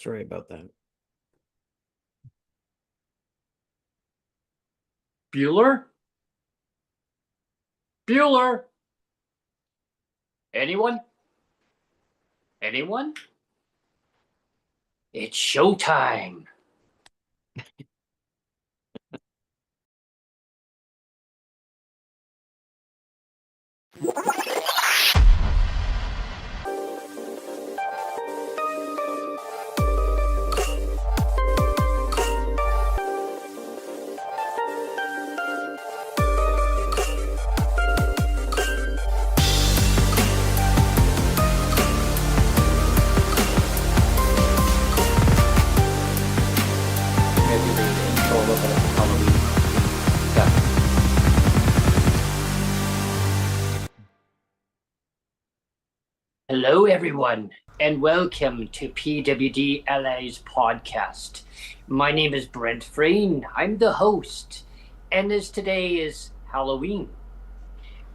Sorry about that. Bueller? Bueller? Anyone? Anyone? It's showtime. Maybe the intro about Halloween. Yeah. Hello, everyone, and welcome to PWD Allies podcast. My name is Brent Frayne. I'm the host, and as today is Halloween.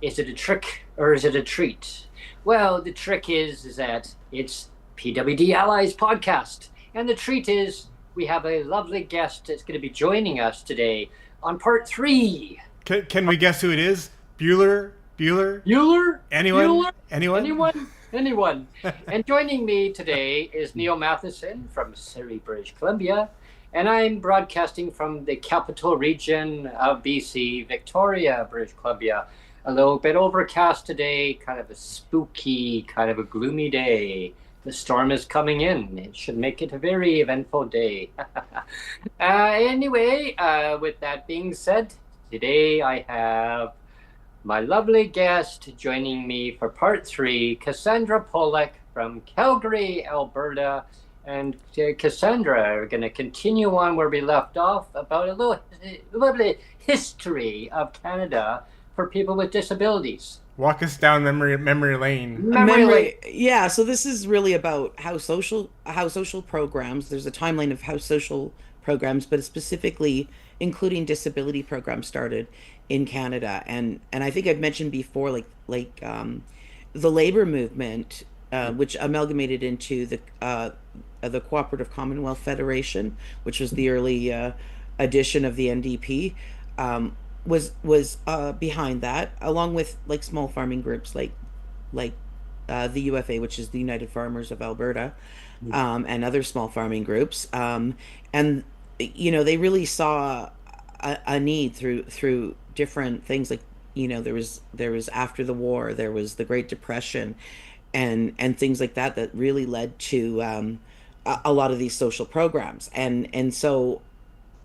Is it a trick or is it a treat? Well, the trick is that it's PWD Allies podcast, and the treat is we have a lovely guest that's going to be joining us today on part 3. Can we guess who it is? Bueller? Bueller? Anyone? Bueller? Anyone? Anyone. And joining me today is Neil Matheson from Surrey, British Columbia, and I'm broadcasting from the capital region of BC, Victoria, British Columbia. A little bit overcast today, kind of a spooky, kind of a gloomy day. The storm is coming in. It should make it a very eventful day. Anyway, with that being said, today I have my lovely guest joining me for part 3, Cassandra Pollock from Calgary, Alberta. And Cassandra, we're going to continue on where we left off about a little lovely history of Canada for people with disabilities. Walk us down memory lane. Yeah, so this is really about how social programs, there's a timeline of how social programs, but specifically including disability programs started in Canada. And I think I've mentioned before, the labor movement, which amalgamated into the Cooperative Commonwealth Federation, which was the early edition of the NDP, was behind that, along with like small farming groups like the UFA, which is the United Farmers of Alberta, and other small farming groups. And they really saw a need through different things, like there was after the war, there was the Great Depression, and things like that really led to a lot of these social programs. And so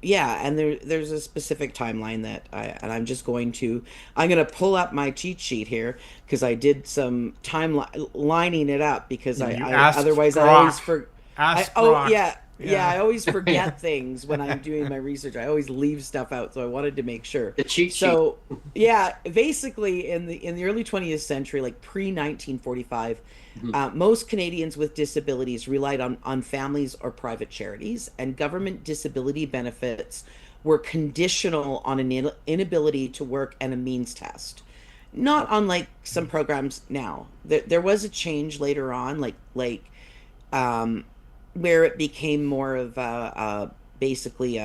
yeah, and there's a specific timeline that I'm gonna pull up my cheat sheet here, because I did some lining it up, because I otherwise I always I always forget things when I'm doing my research. I always leave stuff out, so I wanted to make sure. The cheat sheet. So yeah, basically in the early 20th century, like pre-1945, most Canadians with disabilities relied on families or private charities, and government disability benefits were conditional on an inability to work and a means test. Not unlike some programs now. There was a change later on, where it became more of basically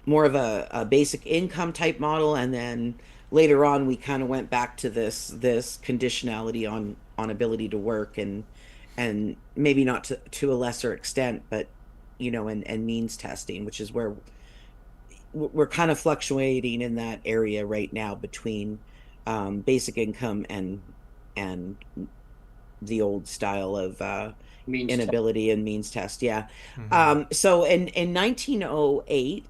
more of a basic income type model, and then later on we kind of went back to this conditionality on ability to work, and maybe not to a lesser extent, but and means testing, which is where we're kind of fluctuating in that area right now between basic income and the old style of inability and means test. Yeah. So in 1908,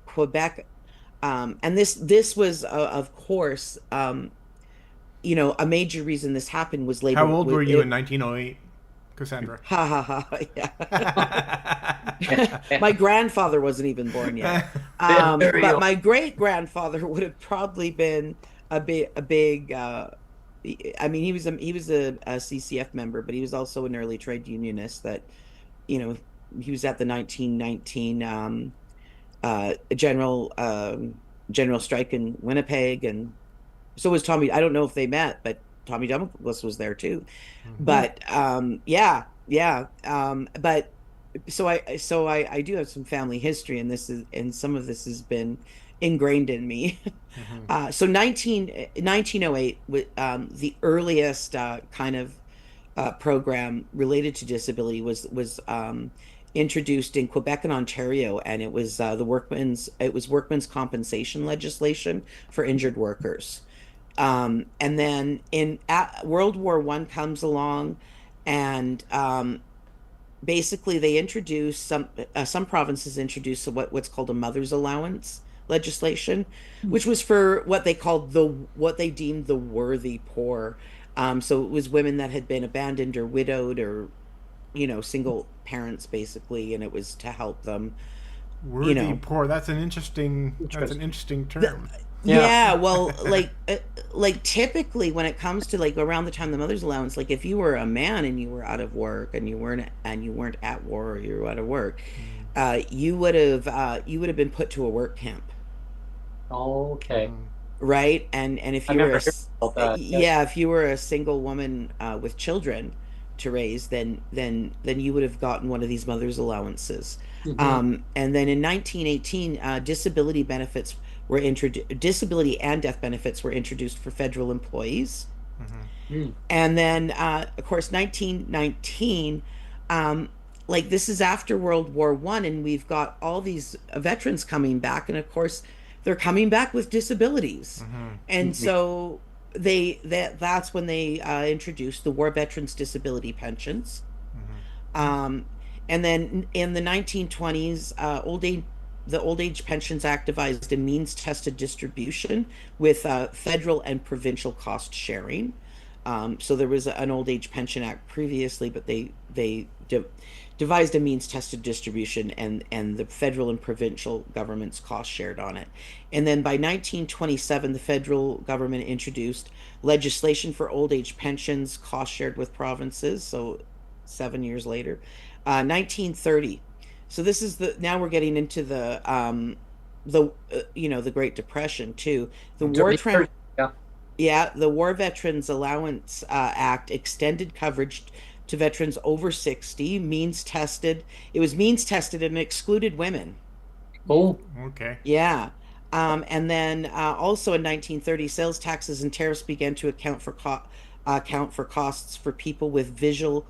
Quebec, and this was of course a major reason this happened was labor. How old were you in 1908, Cassandra? Ha ha ha! Yeah. My grandfather wasn't even born yet, but my great grandfather would have probably been a big. I mean, he was a CCF member, but he was also an early trade unionist. That, he was at the 1919 general strike in Winnipeg, and so was Tommy. I don't know if they met, but Tommy Douglas was there too. But but I do have some family history, and some of this has been ingrained in me. Hmm. So 1908, the earliest kind of program related to disability was introduced in Quebec and Ontario, and it was workmen's compensation legislation for injured workers. And then World War One comes along, and basically they introduced some provinces introduced what's called a mother's allowance legislation, which was for what they deemed the worthy poor. So it was women that had been abandoned or widowed or single parents basically, and it was to help them. You Worthy know, poor. That's an Interesting. interesting the, term. Yeah. yeah, well, like typically when it comes to like around the time the mother's allowance, like if you were a man and you were out of work and you weren't at war or you were out of work, Mm. you would have been put to a work camp, Okay. Mhm. right? And if I you were remember hearing about that. Yes. yeah, if you were a single woman with children to raise, then you would have gotten one of these mother's allowances. Hmm. And then in 1918, disability and death benefits were introduced for federal employees. Mhm. Mm. And then, of course, 1919, um, like this is after World War One, and we've got all these veterans coming back, and of course, they're coming back with disabilities, Mhm. and Mhm. so that's when they introduced the War Veterans Disability Pensions. Mhm. Um, and then in the 1920s, the Old Age Pensions Act devised a means tested distribution with federal and provincial cost sharing. So there was an Old Age Pension Act previously, but devised a means tested distribution, and the federal and provincial governments cost shared on it. And then by 1927, the federal government introduced legislation for old age pensions cost shared with provinces. So 7 years later, 1930. So this is the now we're getting into the Great Depression too. The war tran Yeah. Yeah, the War Veterans Allowance Act extended coverage to veterans over 60, means tested. It was means tested and excluded women. Oh. Okay. Yeah. And then also in 1930, sales taxes and tariffs began to account for costs for people with visual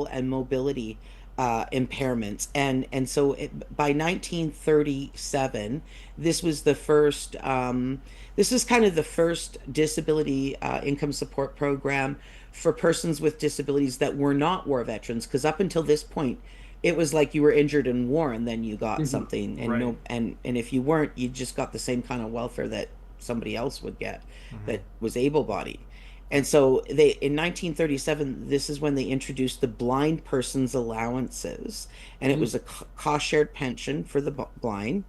and mobility impairments. And so by 1937, this was the first. This was kind of the first disability income support program for persons with disabilities that were not war veterans. Because up until this point, it was like you were injured in war and then you got Mhm. something, and Right. no and if you weren't, you just got the same kind of welfare that somebody else would get Mhm. that was able-bodied. And so they in 1937, this is when they introduced the blind persons allowances, and it Mm. was a cost shared pension for the blind.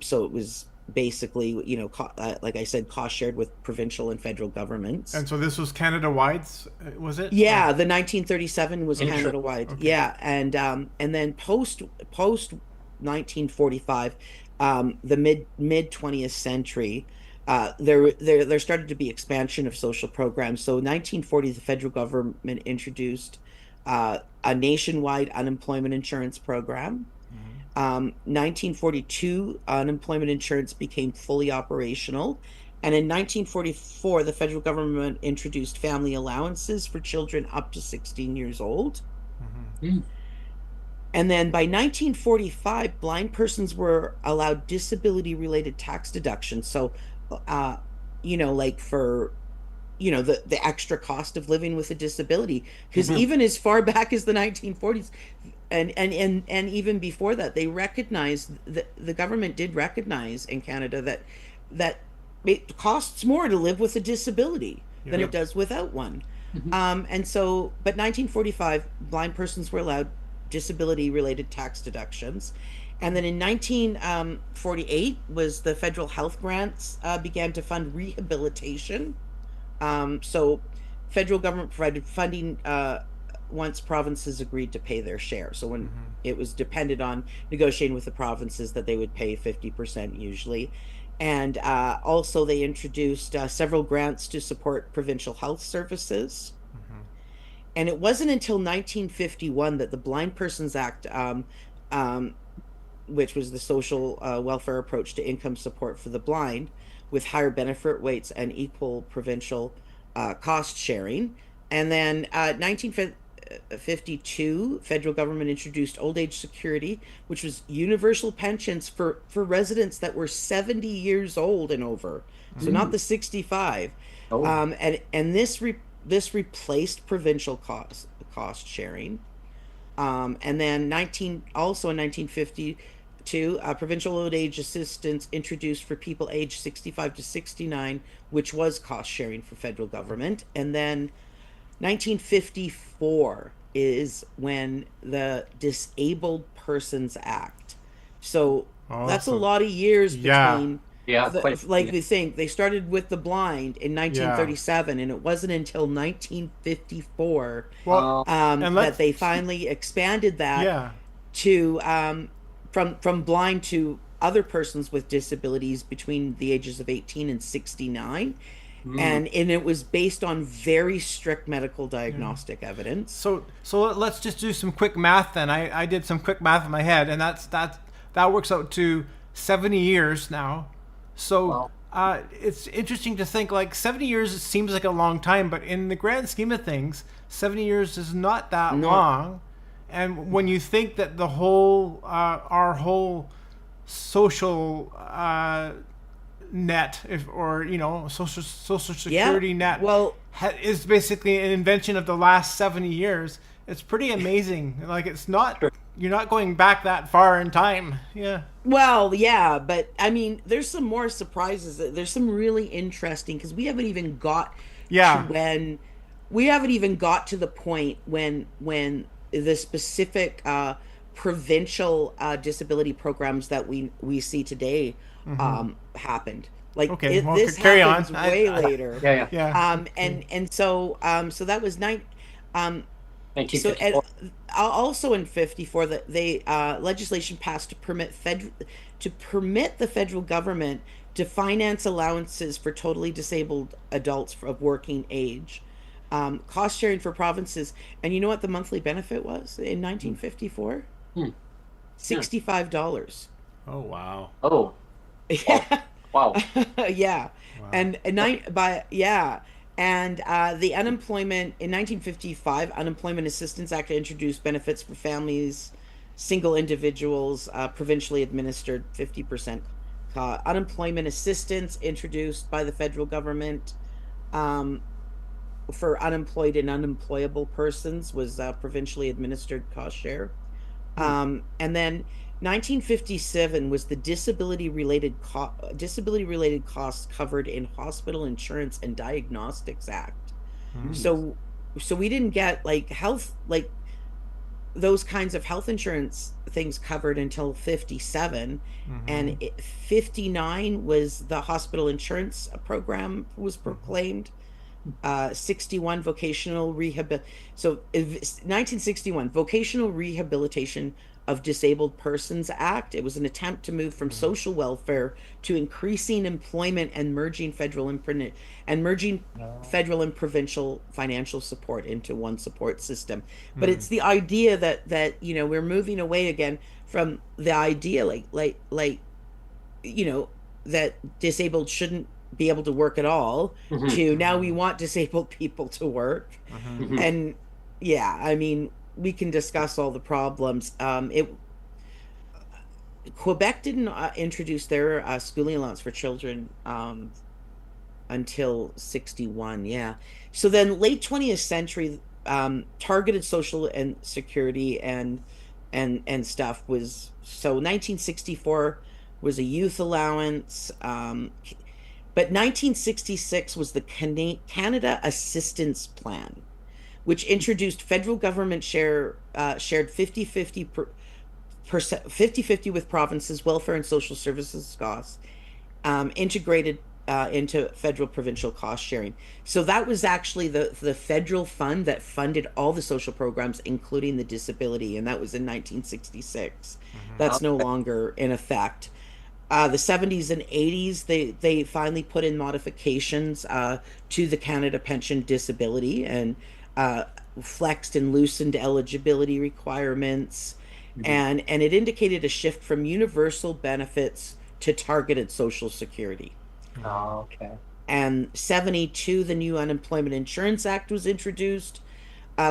So it was basically, like I said, cost shared with provincial and federal governments. And so this was Canada wide, was it? Or Yeah, the 1937 was Interesting. Canada wide. okay. Yeah, and then post 1945, the mid 20th century, there started to be expansion of social programs. So 1940, the federal government introduced a nationwide unemployment insurance program. Mhm. 1942, unemployment insurance became fully operational. And in 1944, the federal government introduced family allowances for children up to 16 years old. Mhm. Mm. And then by 1945, blind persons were allowed disability related tax deductions. So, uh, like for the extra cost of living with a disability, because Mhm. even as far back as the 1940s, and even before that, they recognized the government did recognize in Canada that it costs more to live with a disability than Yeah. it Yep. does without one. Mhm. And so, but 1945, blind persons were allowed disability related tax deductions. And then in 1948 was the federal health grants began to fund rehabilitation. So federal government provided funding once provinces agreed to pay their share. So when Mhm. it was depended on negotiating with the provinces that they would pay 50% usually. And also they introduced several grants to support provincial health services. Mhm. and it wasn't until 1951 that the Blind Persons Act, um, which was the social welfare approach to income support for the blind, with higher benefit rates and equal provincial cost sharing. And then 1952, federal government introduced old age security, which was universal pensions for residents that were 70 years old and over. So not the 65. Oh, And this replaced provincial cost sharing. And then 1952, provincial old age assistance introduced for people aged 65 to 69, which was cost sharing for federal government. And then 1954 is when the Disabled Persons Act. So Oh, that's a so lot of years yeah, between yeah, like we think they started with the blind in yeah. 1937, and it wasn't until 1954 Well, and that let's they finally expanded that yeah. to from blind to other persons with disabilities between the ages of 18 and 69, mm, and it was based on very strict medical Yeah. diagnostic evidence. So let's just do some quick math then. I did some quick math in my head, and that works out to 70 years now. So wow. it's interesting to think like 70 years seems like a long time, but in the grand scheme of things, 70 years is not that Not long. And when you think that the whole our whole social net, if or social Yeah, security net well, is basically an invention of the last 70 years. It's pretty amazing. Like it's not Sure. you're not going back that far in time. Yeah. yeah, but I mean, there's some more surprises. There's some really interesting because Yeah. we haven't even got to the point when the specific provincial disability programs that we see today happened. Like Okay. Well, this carry on. happens way later. Yeah, yeah. Yeah. And so that was so and 1954. also in 54 that they legislation passed to permit the federal government to finance allowances for totally disabled adults of working age, cost sharing for provinces. And you know what the monthly benefit was in Hmm. 1954? Hmm. Yeah. $65. Oh wow. Oh, wow. Yeah. Wow. Yeah. Wow. And nine by yeah. And the unemployment in 1955 Unemployment Assistance Act introduced benefits for families, single individuals, provincially administered 50% unemployment assistance introduced by the federal government, um, for unemployed and unemployable persons was provincially administered cost share. Hmm. And then 1957 was the disability related costs covered in Hospital Insurance and Diagnostics Act. Hmm. Hmm. So we didn't get like health like those kinds of health insurance things covered until 57, Hmm. and 59 was the hospital insurance program was proclaimed. 61 vocational rehab so 1961 Vocational Rehabilitation of Disabled Persons Act. It was an attempt to move from Hmm. social welfare to increasing employment and merging No. federal and provincial financial support into one support system. But Hmm. it's the idea that we're moving away again from the idea like you know that disabled shouldn't be able to work at all, Mhm. to now we Hmm. want disabled people to work. Hmm. Mhm. And yeah, I mean, we can discuss all the problems. It Quebec didn't introduce their schooling allowance for children until 61. Yeah. So then late 20th century, targeted social and security and stuff was, so 1964 was a youth allowance. But 1966 was the Canada Assistance Plan, which introduced federal government shared 50-50 with provinces welfare and social services costs, integrated into federal provincial cost sharing. So that was actually the federal fund that funded all the social programs, including the disability, and that was in 1966. Hmm. That's no Okay. longer in effect. The 70s and 80s, they finally put in modifications to the Canada Pension Disability, and flexed and loosened eligibility requirements, Mhm. and it indicated a shift from universal benefits to targeted social security. Oh, okay. And 72, the new Unemployment Insurance Act was introduced,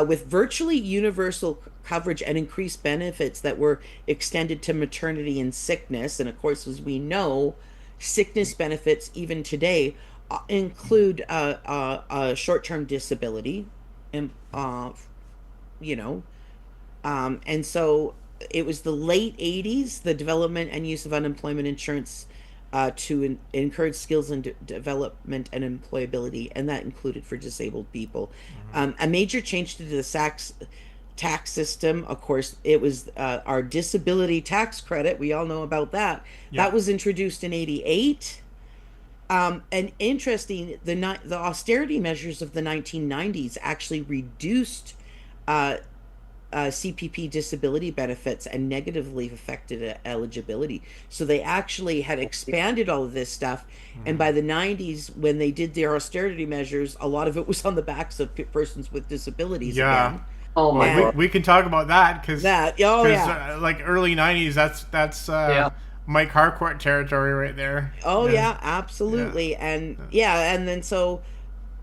with virtually universal coverage and increased benefits that were extended to maternity and sickness. And of course, as we know, sickness benefits, even today, include short-term disability, and you know, and so it was the late 80s, the development and use of unemployment insurance to encourage skills and development and employability, and that included for disabled people. A major change to the tax system, of course, it was our disability tax credit. We all know about that. Yeah. That was introduced in 88. And interesting, the austerity measures of the 1990s actually reduced uh, CPP disability benefits and negatively affected eligibility. So they actually had expanded all of this stuff. And by the 90s, when they did their austerity measures, a lot of it was on the backs of persons with disabilities Yeah. again. Oh my Well, we, God. we can talk about that because That, oh yeah, like early '90s, that's Yeah. Mike Harcourt territory right there. oh Yeah. yeah, Yeah. absolutely. And yeah, and then so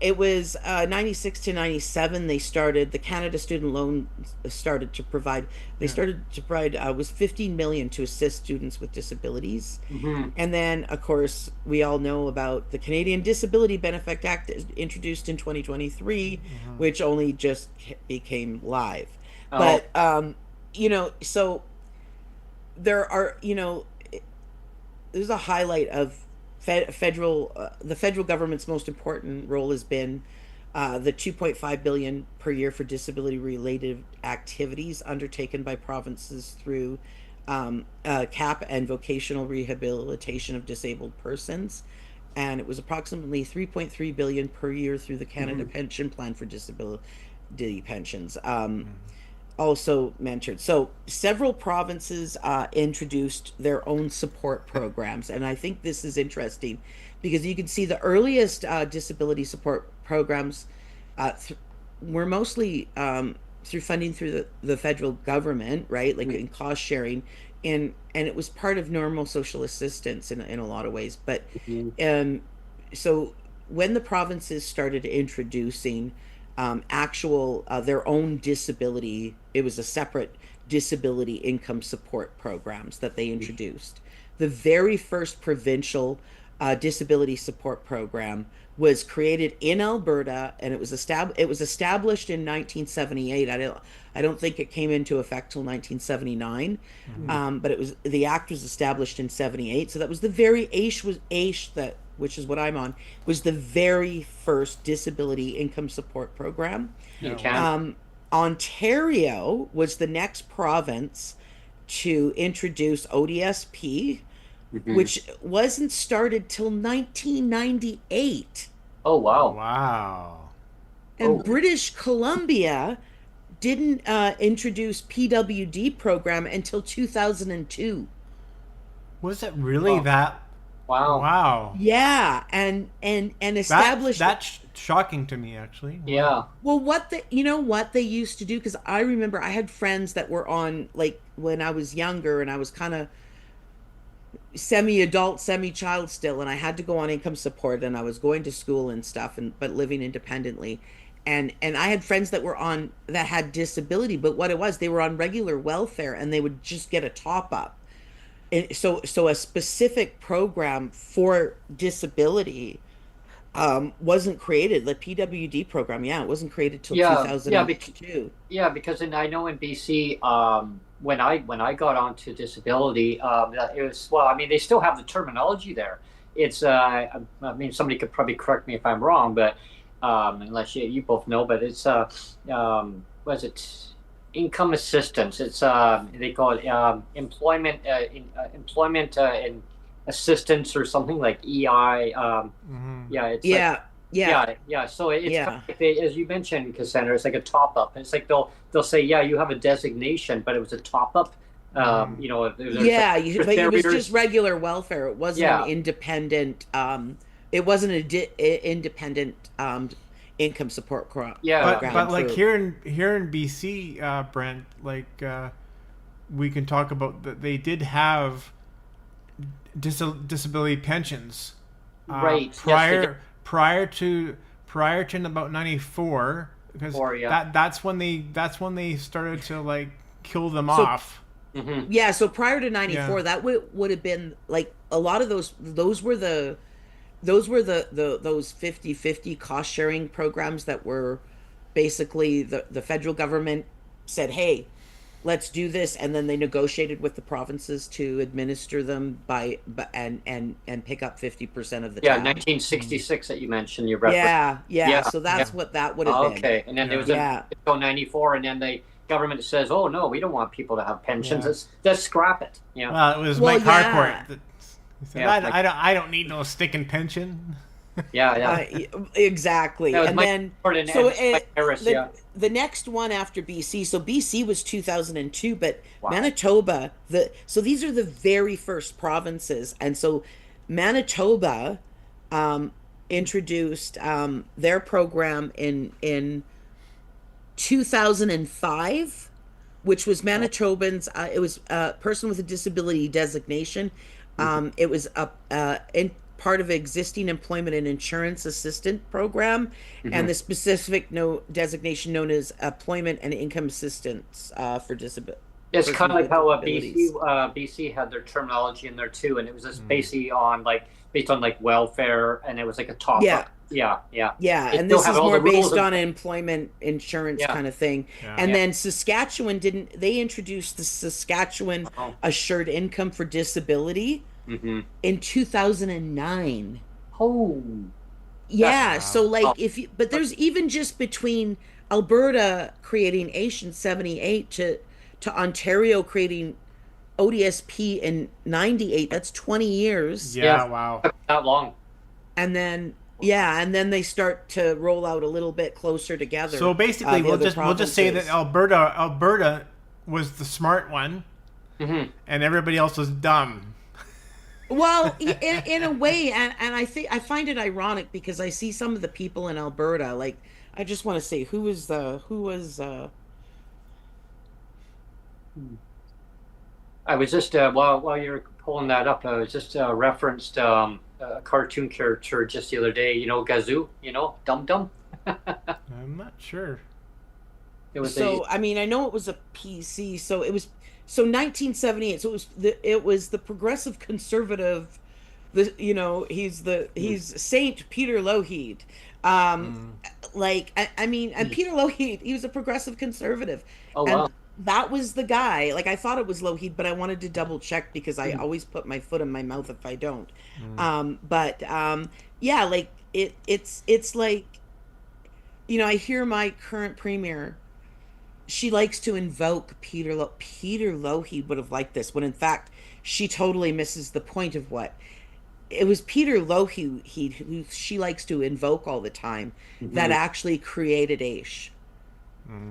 it was 96 to 97 they started the Canada Student Loan started to provide they Yeah. started to provide was 15 million to assist students with disabilities. Hmm. And then of course we all know about the Canadian Disability Benefit Act introduced in 2023, which only just became live. Oh, But so there are, there's a highlight of the federal government's most important role has been the 2.5 billion per year for disability related activities undertaken by provinces through CAP and vocational rehabilitation of disabled persons. And it was approximately 3.3 billion per year through the Canada Pension Plan for Disability Pensions. Also mentored. So several provinces introduced their own support programs, and I think this is interesting because you can see the earliest disability support programs were mostly through funding through the federal government, right? Like in cost sharing, and it was part of normal social assistance in a lot of ways. But mhm. um, so when the provinces started introducing actual their own disability, it was a separate disability income support programs that they introduced. The very first provincial disability support program was created in Alberta, and it was established in 1978. I don't think it came into effect till 1979, but the act was established in 78. So that was the very AISH that, which is what I'm on, was the very first disability income support program. You Yeah. can. Ontario was the next province to introduce ODSP, Mhm. which wasn't started till 1998. Oh wow. Wow. And Oh British Columbia didn't introduce PWD program until 2002. Was it really wow. that? Wow. Wow. Yeah, and established. That's shocking to me, actually. Yeah. Wow. Well, what they used to do, because I remember I had friends that were on, like, when I was younger and I was kind of semi-adult, semi-child still, and I had to go on income support, and I was going to school and stuff, and but living independently. And I had friends that had disability, but what it was, they were on regular welfare and they would just get a top up. And so a specific program for disability wasn't created. The PWD program, yeah, it wasn't created till Yeah. Yeah. 2002. Yeah. Because I know in BC, when I got onto disability, it was, well. I mean, they still have the terminology there. It's I mean, somebody could probably correct me if I'm wrong, but unless you both know, but it's what is it? Income assistance. It's they call it employment and assistance or something like EI. Yeah, it's like, Yeah, yeah, yeah. So it's kind yeah. of like as you mentioned, Cassandra, it's like a top up. It's like they'll say, yeah, you have a designation, but it was a top up. If there's Yeah, but it was barriers. just regular welfare. It wasn't an Yeah. independent. It wasn't a independent income support Yeah. program. But like for, here in BC, Brent, like we can talk about that they did have disability pensions Right. Yes, prior to about 94, because that's when they started to like kill them So off. yeah, so prior to 94, Yeah. that would have been like a lot of those were the those 50/50 cost sharing programs that were basically the federal government said, "Hey, let's do this," and then they negotiated with the provinces to administer them and pick up 50% of the Yeah, tab. 1966 that you mentioned, you referenced. Yeah. Yeah, So yeah. that's what that would have been. Okay, and then there Yeah. was a Yeah. until 94, and then the government says, "Oh no, we don't want people to have pensions. Yeah. Let's scrap it." Yeah, Well, it was Well, Mike yeah. Harcourt that he said, Yeah, I don't need no sticking pension. yeah. Exactly. That was And Mike then Harcourt and so Mike Harris. the Yeah. the next one after BC, so BC was 2002, but Wow. Manitoba, so these are the very first provinces, and so Manitoba introduced their program in 2005, which was Manitobans. It was a person with a disability designation. It was in part of existing employment and insurance assistant program, and the specific designation known as employment and income assistance for disability. It's kind of like how BC had their terminology in there too, and it was just based on like welfare, and it was like a top. Yeah. Yeah. Yeah, It and still this had is all more the rules based of- on employment insurance Yeah. kind of thing. Yeah. And Yeah. then Saskatchewan they introduced the Saskatchewan Oh. Assured Income for Disability in 2009. Oh. Yeah, Wow. so like but there's even just between Alberta creating AISH in 78 to Ontario creating ODSP in 98. That's 20 years. Yeah, wow. That long. And then and then they start to roll out a little bit closer together. So basically, the we'll other just say that provinces. Alberta was the smart one, and everybody else was dumb. Well, in a way, and I find it ironic because I see some of the people in Alberta, like I just want to say who was I was just while you're pulling that up, I was just referenced a cartoon character just the other day. You know, Gazoo. You know, Dum Dum. I'm not sure. It was so I mean I know it was a PC, so it was 1978, so it was the progressive conservative, he's Saint Peter Lougheed. Like I mean, and Peter Lougheed, he was a progressive conservative. Oh, and wow. that was the guy. Like I thought it was Lougheed, but I wanted to double check because I always put my foot in my mouth if I don't. Yeah, like it's like, I hear my current premier, she likes to invoke Peter Lougheed would have liked this, when in fact she totally misses the point of what it was. Peter Lougheed who she likes to invoke all the time, that actually created AISH.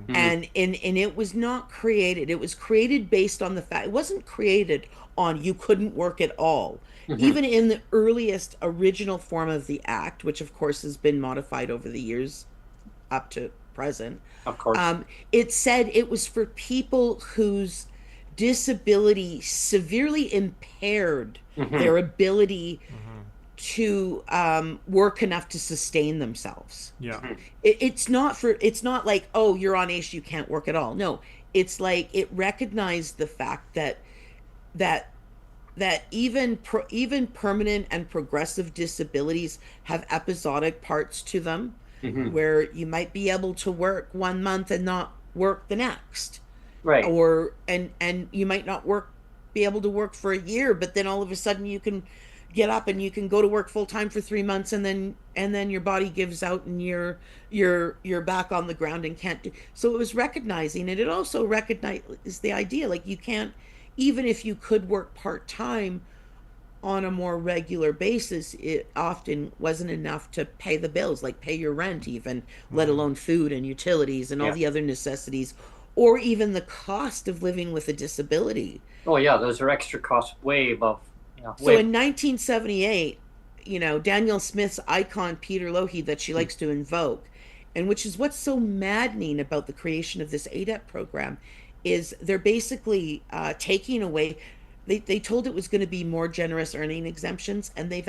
And it was not created. It was created based on the fact it wasn't created on you couldn't work at all. Even in the earliest original form of the act, which of course has been modified over the years up to present. Of course. It said it was for people whose disability severely impaired their ability to work enough to sustain themselves. Yeah. It's not like, oh, you're on AISH, you can't work at all. No, it's like it recognized the fact that even permanent and progressive disabilities have episodic parts to them, where you might be able to work 1 month and not work the next, right. or and you might not be able to work for a year, but then all of a sudden you can get up and you can go to work full time for 3 months, and then your body gives out and you're back on the ground and can't do. So it was recognizing it. It also recognized the idea, like, you can't, even if you could work part-time on a more regular basis, it often wasn't enough to pay the bills, like pay your rent even, let alone food and utilities and all the other necessities, or even the cost of living with a disability. Oh yeah, those are extra costs way above. So in 1978, Daniel Smith's icon Peter Lougheed that she likes to invoke, and which is what's so maddening about the creation of this ADEP program, is they're basically taking away. They told it was going to be more generous earning exemptions, and they've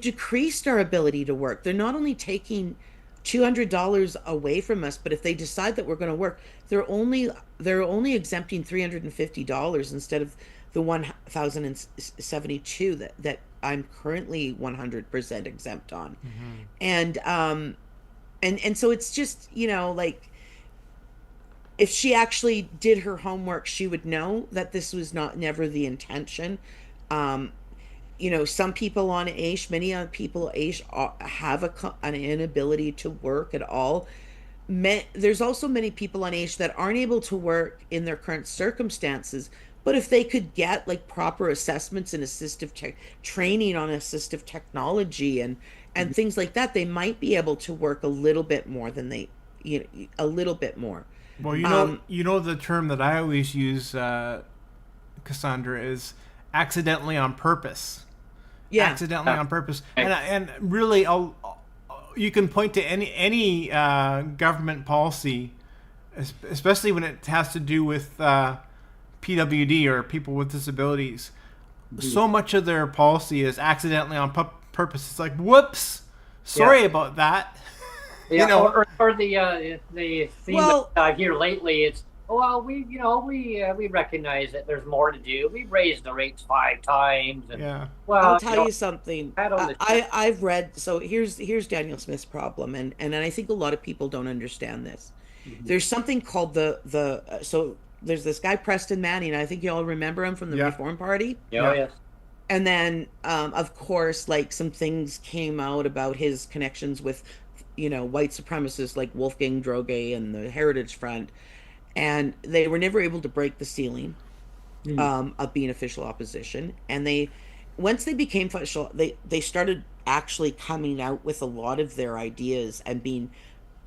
decreased our ability to work. They're not only taking $200 away from us, but if they decide that we're going to work, they're only exempting $350 instead of the 1,072 that I'm currently 100% exempt on. And so it's just, like, if she actually did her homework, she would know that this was never the intention. Um, some people on AISH, many people AISH have an inability to work at all. There's also many people on AISH that aren't able to work in their current circumstances, but if they could get like proper assessments and assistive training on assistive technology and things like that, they might be able to work a little bit more than a little bit more. Well, the term that I always use, Cassandra, is accidentally on purpose. Yeah. Accidentally on purpose, and really, you can point to any government policy, especially when it has to do with PWD or people with disabilities. So much of their policy is accidentally on purpose. It's like, whoops, sorry about that. Yeah, or the theme that I hear lately, it's, well, we recognize that there's more to do. We've raised the rates 5 times. And, well, I'll tell you something. I've read. So here's Daniel Smith's problem, and I think a lot of people don't understand this. There's something called so there's this guy Preston Manning. I think you all remember him from the Reform Party. Yes. And then, of course, like, some things came out about his connections with, white supremacists like Wolfgang Droege and the Heritage Front. And they were never able to break the ceiling of being official opposition. And once they became official, they started actually coming out with a lot of their ideas and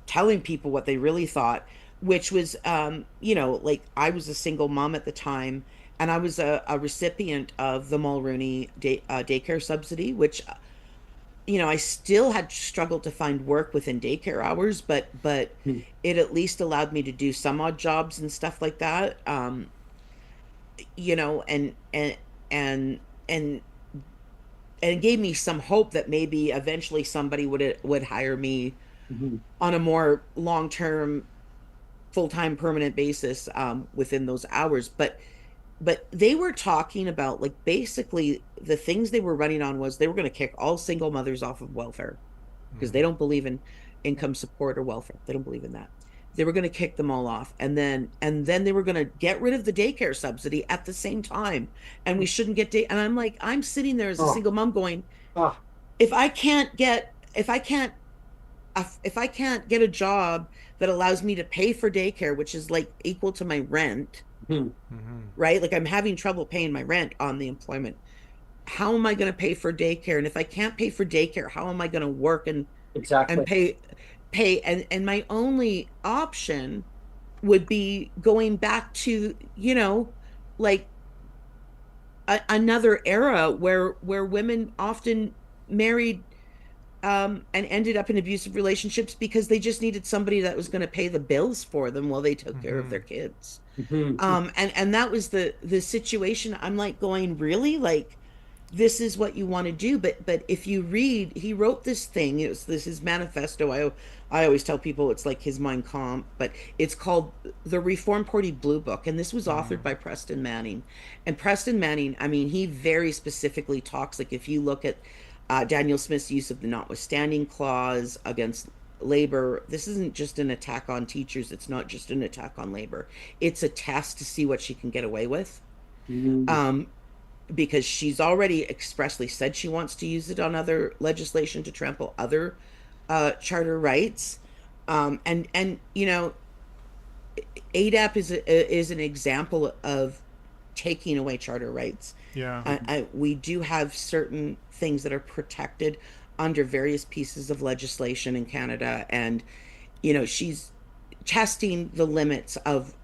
telling people what they really thought, which was, like, I was a single mom at the time, and I was a recipient of the Mulrooney daycare subsidy, which, I still had struggled to find work within daycare hours, but it at least allowed me to do some odd jobs and stuff like that. And it gave me some hope that maybe eventually somebody would hire me on a more long-term, full-time, permanent basis within those hours. But they were talking about, like, basically the things they were running on was they were going to kick all single mothers off of welfare because they don't believe in income support or welfare. They don't believe in that. They were going to kick them all off, and then they were going to get rid of the daycare subsidy at the same time, and we shouldn't get and I'm like, I'm sitting there as a single mom going, if I can't get a job that allows me to pay for daycare, which is like equal to my rent, right? Like, I'm having trouble paying my rent on the employment. How am I going to pay for daycare? And if I can't pay for daycare, how am I going to work and pay? And my only option would be going back to, like, another era where women often married and ended up in abusive relationships because they just needed somebody that was going to pay the bills for them while they took care of their kids. And that was the situation. I'm like going, really? Like, this is what you want to do? But if you read, he wrote this thing. This his manifesto. I always tell people it's like his Mein Kampf, but it's called the Reform Party Blue Book, and this was authored by Preston Manning. And Preston Manning, I mean, he very specifically talks, like, if you look at Daniel Smith's use of the notwithstanding clause against labor, this isn't just an attack on teachers. It's not just an attack on labor. It's a test to see what she can get away with. Because she's already expressly said she wants to use it on other legislation to trample other charter rights. And ADAP is an example of taking away charter rights. We do have certain things that are protected under various pieces of legislation in Canada, and she's testing the limits of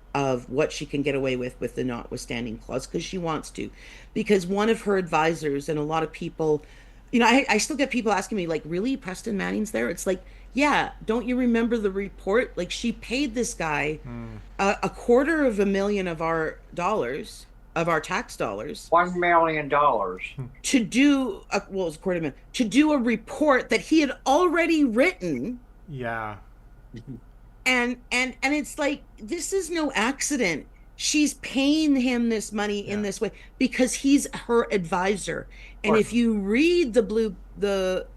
what she can get away with the notwithstanding clause, because she wants to. Because one of her advisors, and a lot of people, I still get people asking me, like, really, Preston Manning's there? It's like, Yeah, don't you remember the report? Like she paid this guy a $250,000 of our dollars, of our tax dollars, $1 million. to do a, well, it was a quarter million, to do a report that he had already written. Yeah. And it's like, this is no accident. She's paying him this money in this way because he's her advisor. And if you read the blue book,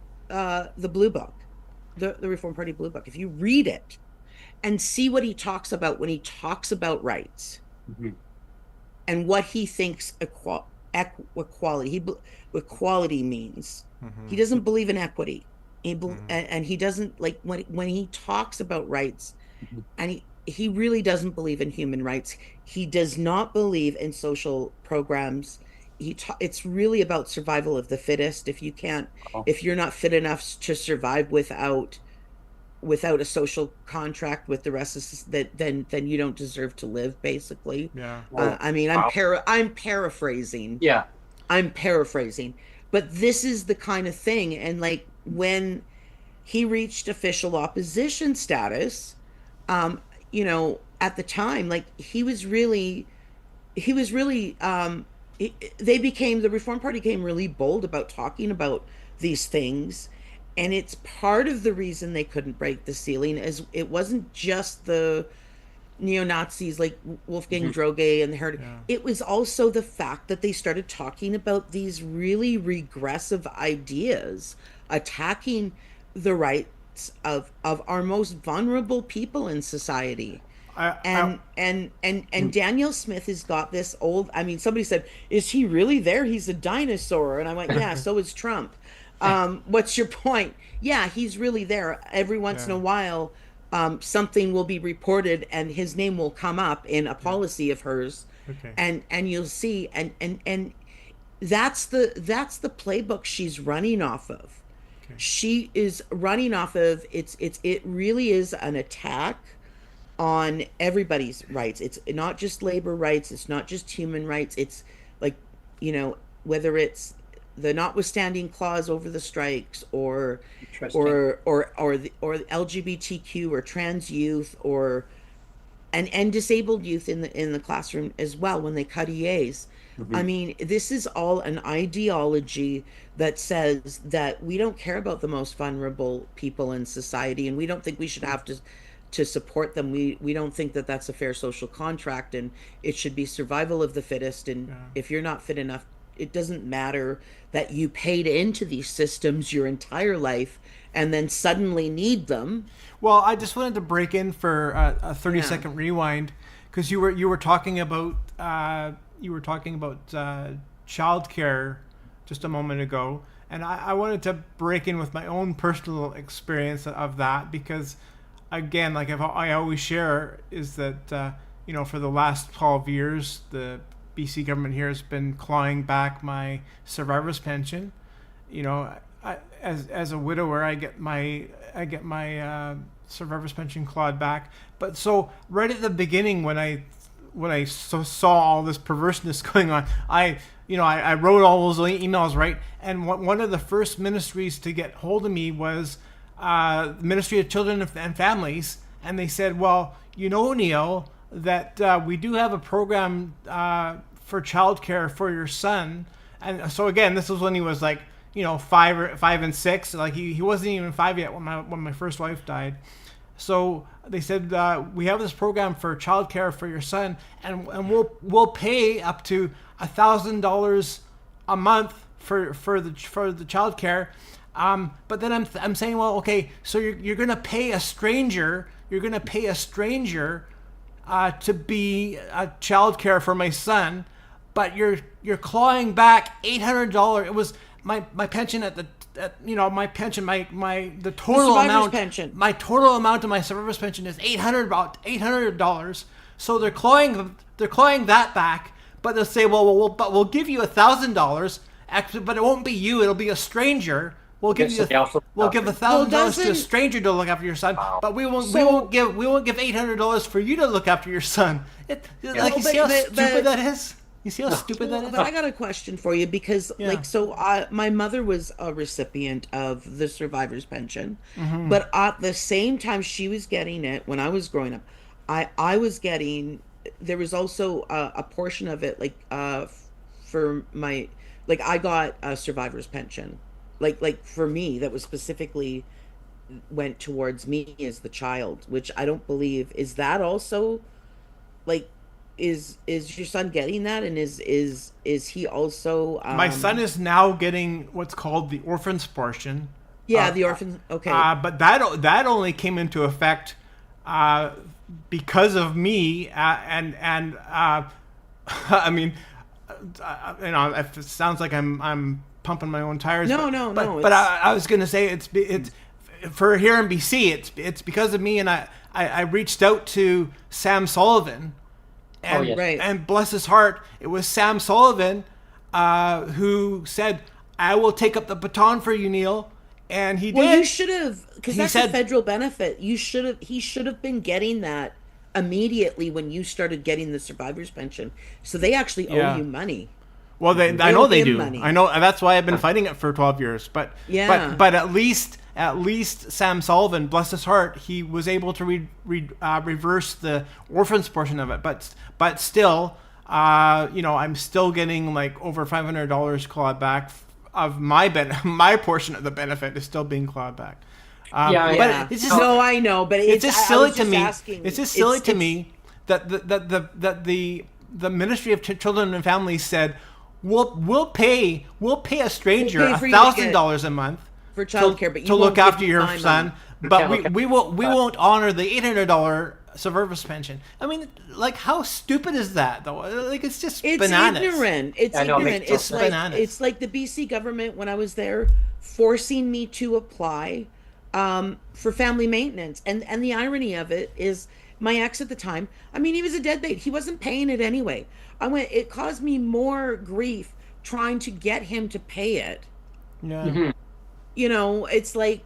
the Reform Party blue book, if you read it and see what he talks about when he talks about rights, and what he thinks equality means, he doesn't believe in equity. And he doesn't, like, when he talks about rights, and he really doesn't believe in human rights. He does not believe in social programs. It's really about survival of the fittest. If you're not fit enough to survive without a social contract with the rest of then you don't deserve to live, basically. Yeah. I mean, I'm paraphrasing. Yeah. I'm paraphrasing, but this is the kind of thing. And like, when he reached official opposition status, at the time, like, the Reform Party became really bold about talking about these things. And it's part of the reason they couldn't break the ceiling, as it wasn't just the neo-Nazis like Wolfgang Droege and the Heritage. It was also the fact that they started talking about these really regressive ideas, attacking the rights of our most vulnerable people in society. And Daniel Smith has got this old, I mean, somebody said, is he really there? He's a dinosaur. And I went, yeah, so is Trump. What's your point? Yeah, he's really there. Every once in a while, something will be reported and his name will come up in a policy of hers. And you'll see, and that's the playbook she's running off of. She is running off of, it really is an attack on everybody's rights. It's not just labor rights, it's not just human rights. It's like, whether it's the notwithstanding clause over the strikes, or the LGBTQ or trans youth, or and disabled youth in the classroom as well when they cut EAs. I mean, this is all an ideology that says that we don't care about the most vulnerable people in society, and we don't think we should have to support them. We don't think that that's a fair social contract, and it should be survival of the fittest. And if you're not fit enough, it doesn't matter that you paid into these systems your entire life and then suddenly need them. Well, I just wanted to break in for a 30-second rewind, because you were talking about childcare just a moment ago, and I wanted to break in with my own personal experience of that, because again, like I always share, is that for the last 12 years, the BC government here has been clawing back my survivor's pension. As a widower, I get my survivor's pension clawed back. But so right at the beginning, when I saw all this perverseness going on, I wrote all those emails, right? And one of the first ministries to get hold of me was the Ministry of Children and Families, and they said, well, Neil, that we do have a program for childcare for your son. And so again, this was when he was like 5 and 6, like he wasn't even 5 yet when my first wife died. So they said, we have this program for childcare for your son, and we'll pay up to $1,000 a month for the childcare. But then I'm saying, well, okay, so you're gonna pay a stranger to be a childcare for my son, but you're clawing back $800. It was my pension the total amount pension. My total amount of my survivor's pension is $800. So they're clawing that back, but they'll say, well, we'll give you $1,000, but it won't be you, it'll be a stranger. We'll give $1,000 to a stranger to look after your son, but we won't give $800 for you to look after your son. See how stupid that is? You see how stupid that Well, is? but I got a question for you because, Yeah. my mother was a recipient of the survivor's pension, but at the same time she was getting it when I was growing up, I was getting. There was also a portion of it, for my, I got a survivor's pension, for me that was specifically went towards me as the child, which I don't believe is that also like is your son getting that, and is he also My son is now getting what's called the orphans portion. yeah, Uh, the orphans, okay. but that only came into effect uh, because of me, I mean, it sounds like I'm pumping my own tires. No, but, no, but, no, but it's I was gonna say it's for here in BC. It's because of me, and I reached out to Sam Sullivan, Oh, and yes. right. and bless his heart, it was Sam Sullivan who said, "I will take up the baton for you, Neil," and he Well, you did. should have, because He that's a said, federal benefit. He should have been getting that immediately when you started getting the survivor's pension. So they actually owe Yeah. you money. Well, I They know owe they him do. money. I know that's why I've been fighting it for 12 years. But Yeah. but at least Sam Sullivan, bless his heart, he was able to reverse the orphans portion of it. But still, I'm still getting like over $500 clawed back of my portion of the benefit is still being clawed back. Yeah, Yeah. But it's just No, I know, but it's just I silly was to me. asking. It's just silly to me that the Ministry of Children and Families said we'll pay a stranger We'll pay for you to $1,000 a month for childcare, but you to won't look give after me your my son, money. but Okay. we won't honor the $800 survivor's pension. I mean, like, how stupid is that though? Like, it's just It's bananas. ignorant. It's I know, it ignorant. makes It's no like sense. it's like the BC government when I was there forcing me to apply for family maintenance. And the irony of it is my ex at the time, I mean, he was a deadbeat. He wasn't paying it anyway. It caused me more grief trying to get him to pay it. Yeah. It's like,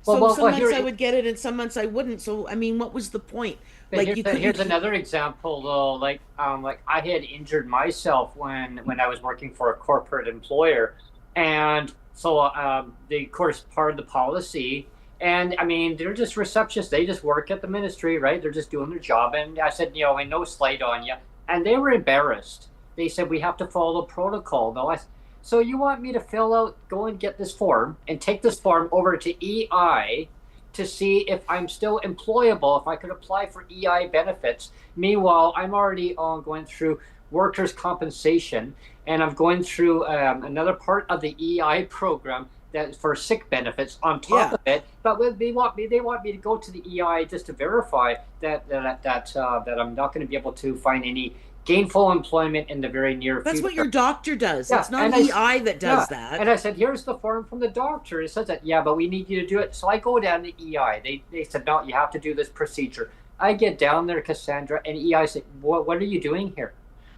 Well, so well, some well, months here- I would get it and some months I wouldn't. So, I mean, what was the point? But Like, here's, you couldn't here's keep- another example though. Like I had injured myself when I was working for a corporate employer, and so of course part of the policy. And I mean, they're just receptionists. They just work at the ministry, right? They're just doing their job. And I said, and no slight on you. And they were embarrassed. They said we have to follow the protocol. No, so you want me to go and get this form and take this form over to EI to see if I'm still employable, if I could apply for EI benefits. Meanwhile, I'm already going through workers' compensation, and I'm going through another part of the EI program that for sick benefits on top of it. But they want me to go to the EI just to verify that I'm not going to be able to find any gainful employment in the very near future. That's what your doctor does. Yeah, It's not and EI that does Yeah. that. And I said, here's the form from the doctor. It says that, yeah, but we need you to do it. So I go down to EI. They said, no, you have to do this procedure. I get down there, Cassandra, and EI said, what are you doing here?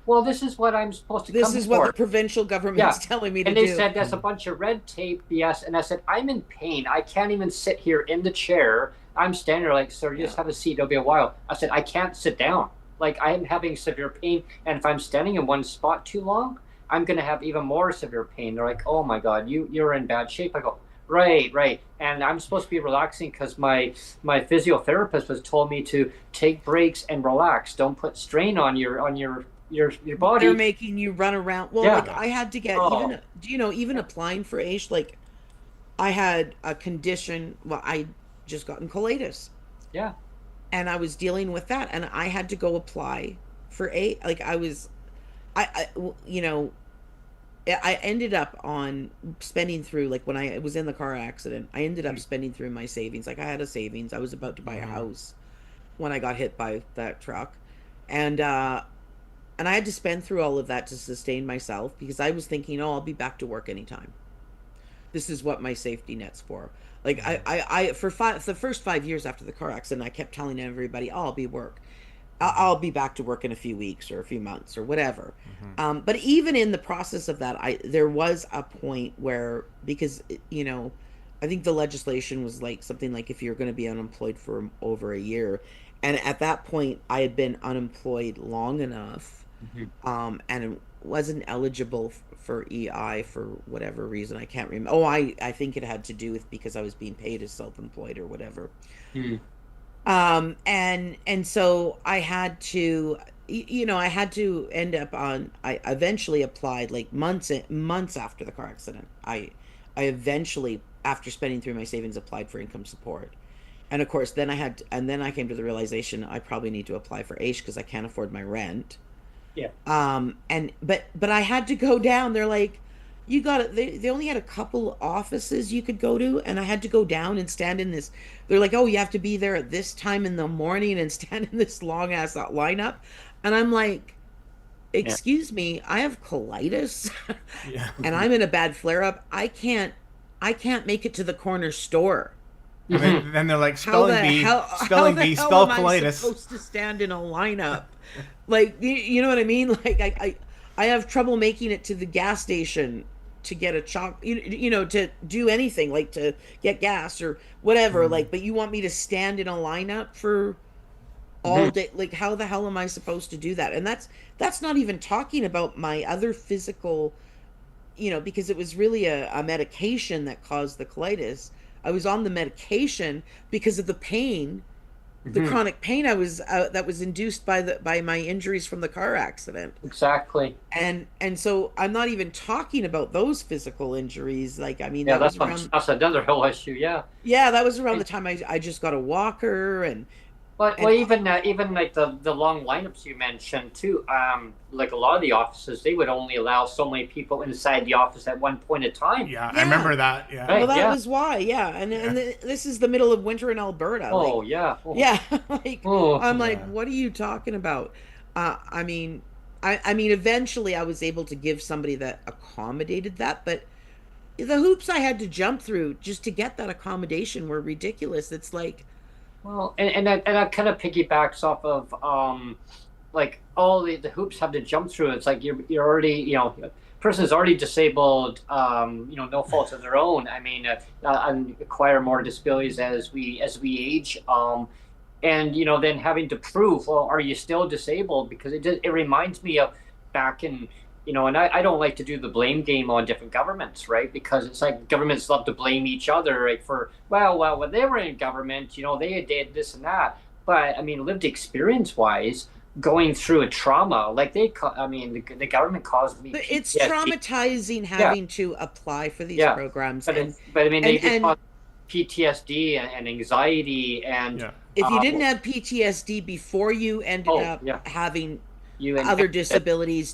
Well, this is what I'm supposed to This come is for. what the provincial government's telling me to And they do. said that's a bunch of red tape BS. And I said, I'm in pain. I can't even sit here in the chair. I'm standing there like, sir, just have a seat. It'll be a while. I said, I can't sit down. Like, I'm having severe pain. And if I'm standing in one spot too long, I'm going to have even more severe pain. They're like, oh, my God, you're in bad shape. I go, right. And I'm supposed to be relaxing because my physiotherapist was told me to take breaks and relax. Don't put strain on your body. They're making you run around. Well, Yeah. like I had to get even applying for AISH, like I had a condition. Well, I just gotten colitis. Yeah. And I was dealing with that, and I had to go apply for I ended up on spending through, like when I was in the car accident, I ended up spending through my savings. Like I had a savings. I was about to buy a house when I got hit by that truck. And I had to spend through all of that to sustain myself because I was thinking, oh, I'll be back to work anytime. This is what my safety net's for. Like the first 5 years after the car accident, I kept telling everybody, oh, I'll be back to work in a few weeks or a few months or whatever. But even in the process of that, there was a point where, because, I think the legislation was like something like if you're going to be unemployed for over a year. And at that point, I had been unemployed long enough Mhm. and wasn't eligible for EI for whatever reason. I can't remember. Oh, I think it had to do with because I was being paid as self-employed or whatever. Mm. And so I had to, I had to end up on. I eventually applied like months after the car accident. I eventually, after spending through my savings, applied for income support. And of course, and then I came to the realization I probably need to apply for AISH because I can't afford my rent. Yeah. And but I had to go down. They're like, you got it. They only had a couple offices you could go to, and I had to go down and stand in this. They're like, oh, you have to be there at this time in the morning and stand in this long ass lineup. And I'm like, Yeah. excuse me, I have colitis Yeah. and I'm in a bad flare up. I can't make it to the corner store. And Mhm. then they're like How the hell how spelling the bee, hell spell am I colitis. supposed to stand in a lineup? Like you know what I mean? Like I have trouble making it to the gas station to get a to do anything like to get gas or whatever. Mm. Like, but you want me to stand in a lineup for all Mhm. day? Like, how the hell am I supposed to do that? And that's not even talking about my other physical, because it was really a medication that caused the colitis. I was on the medication because of the pain, the Mhm. chronic pain that was induced by my injuries from the car accident. Exactly. And so I'm not even talking about those physical injuries. Like, I mean, Yeah, that was around, that's another whole issue. Yeah. yeah, that was around the And, time I just got a walker well, and even like the long lineups you mentioned too. Like a lot of the offices, they would only allow so many people inside the office at one point in time. Yeah, I yeah. remember that. Yeah. Well, Right? that Yeah. was why, yeah. And Yeah. this is the middle of winter in Alberta. Oh, Like, yeah. Oh, yeah, like oh. I'm like, Yeah. what are you talking about? I mean, I mean, eventually I was able to give somebody that accommodated that, but the hoops I had to jump through just to get that accommodation were ridiculous. It's like, Well, and that kind of piggybacks off of like all the hoops have to jump through. It's like you're already person's already disabled, no fault of their own. I mean, and acquire more disabilities as we age, and then having to prove, well, are you still disabled? Because it reminds me of back in. And I don't like to do the blame game on different governments, right? Because it's like governments love to blame each other, right? For, well, when they were in government, they did this and that. But I mean, lived experience wise, going through a trauma, like I mean, the government caused me but it's PTSD. traumatizing Yeah, having to apply for these yeah. programs, But and I mean, and they and caused PTSD and anxiety and Yeah. if you uh, didn't have PTSD before you ended oh up yeah, having you other inherited. disabilities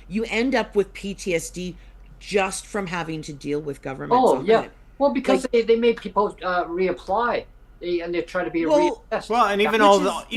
you end up with PTSD just from having to deal with governments Oh on yeah. it. Well, because Like, they make people reapply, and they try to be well, reassessed. Well, and Yeah.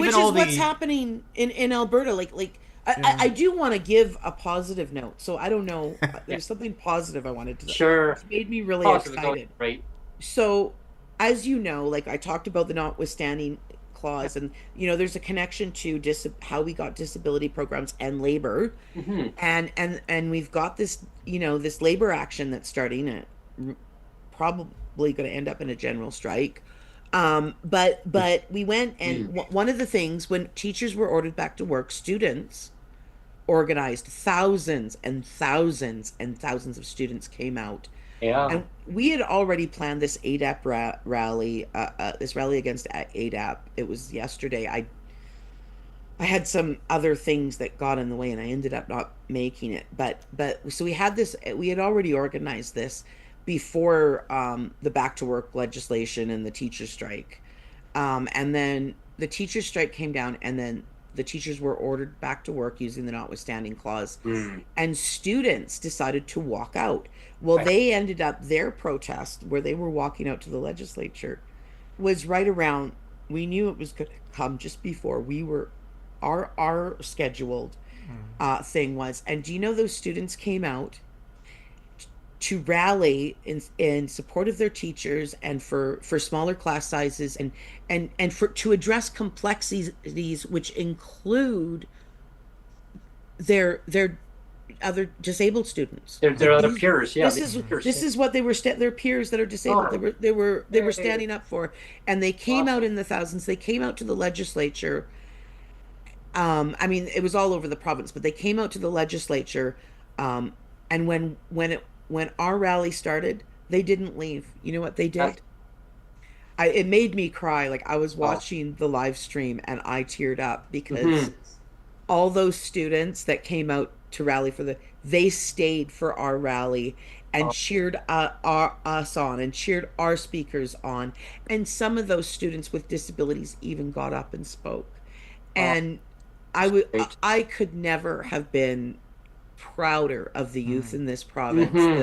which is what's happening in Alberta. Like I yeah. do want to give a positive note. So I don't know. There's something positive I wanted to. Sure. It's made me really Positive is always excited. great. So, as you know, like I talked about the notwithstanding clause, and there's a connection to how we got disability programs and labor, Hmm. and we've got this labor action that's starting it, probably going to end up in a general strike. But we went and one of the things when teachers were ordered back to work, students organized thousands and thousands and thousands of students came out, Yeah. and we had already planned this ADAP rally, this rally against ADAP. It was yesterday. I had some other things that got in the way, and I ended up not making it. But so we had this. We had already organized this before the back to work legislation and the teacher strike, and then the teacher strike came down, and then the teachers were ordered back to work using the notwithstanding clause, Mm. and students decided to walk out. Well, Right. they ended up their protest where they were walking out to the legislature was right around. We knew it was going to come just before we were our scheduled thing was. And do you know those students came out to rally in support of their teachers and for smaller class sizes and for to address complexities which include their other disabled students. There Like are other peers. Yeah. this The is peers. this is what their peers that are disabled. Oh. They were standing up for, and they came out Awesome. in the thousands. They came out to the legislature. I mean, it was all over the province, but they came out to the legislature, and when our rally started, they didn't leave. You know what they That's, did? It made me cry. Like I was oh. watching the live stream and I teared up because Hmm. all those students that came out to rally they stayed for our rally and Oh, cheered us on and cheered our speakers on. And some of those students with disabilities even got up and spoke. oh, And I that's would, great. I could never have been prouder of the youth Mm. in this province. Hmm.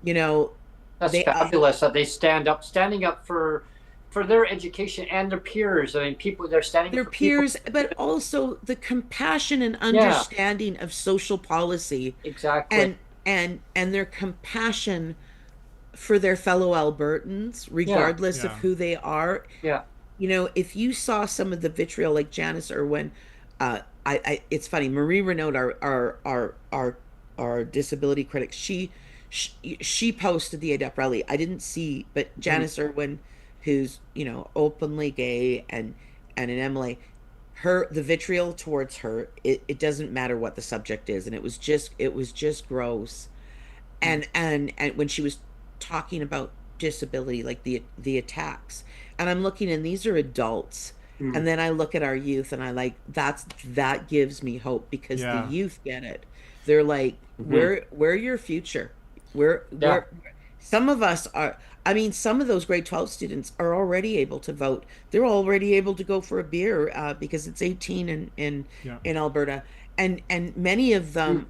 You know, That's they, fabulous that they standing up for their education and their peers. I mean, people they're standing up their for people. peers, but also the compassion and Yeah, understanding of social policy exactly. and their compassion for their fellow Albertans, Yeah, regardless of Yeah. who they are. yeah. You know, if you saw some of the vitriol, like Janice Irwin, it's funny. Marie Renaud, our disability critic, she posted the ADEP rally. I didn't see, but Mhm. Janice Irwin, who's openly gay and an MLA, her the vitriol towards her, it doesn't matter what the subject is, and it was just gross. And when she was talking about disability, like the attacks, and I'm looking, and these are adults, Mhm. and then I look at our youth and I like that gives me hope because the Yeah. youth get it. They're like, Mhm. we're your future. we're Yeah. we're some of us are. I mean, some of those grade 12 students are already able to vote. They're already able to go for a beer, because it's 18 Yeah. in Alberta, and many of Mm. them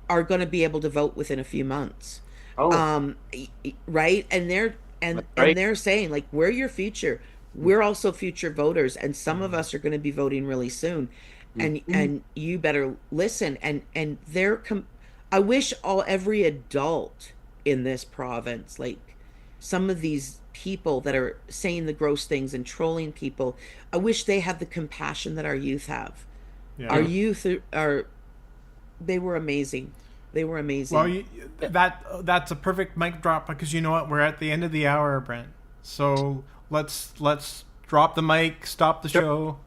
are going to be able to vote within a few months. Oh, Right? And they're that's and great. they're saying like, we're your future. We're also future voters, and some of Mm. us are going to be voting really soon. And Mhm. and you better listen. And I wish every adult in this province, like some of these people that are saying the gross things and trolling people, I wish they had the compassion that our youth have. Our Yeah. Mhm. youth are they were amazing. They were Well, amazing. that's a perfect mic drop because you know what? We're at the end of the hour, Brent. So let's drop the mic, stop the Sure. show.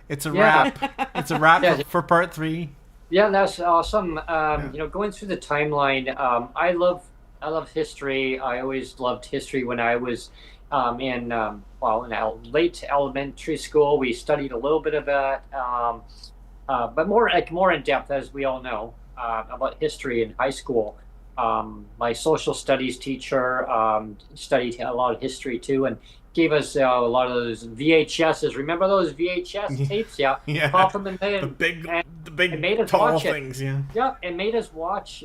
It's a Yeah, wrap. It's a wrap yeah, for part three. yeah. That's awesome. Yeah. Going through the timeline, I love history. I always loved history when I was in late elementary school. We studied a little bit of that, but more in depth, as we all know, about history in high school. My social studies teacher studied a lot of history too, and gave us a lot of those VHSs. Remember those VHS tapes? Yeah, Yeah. pop them and The big and the it big made us tall watch it. things, yeah. Yeah, it made us watch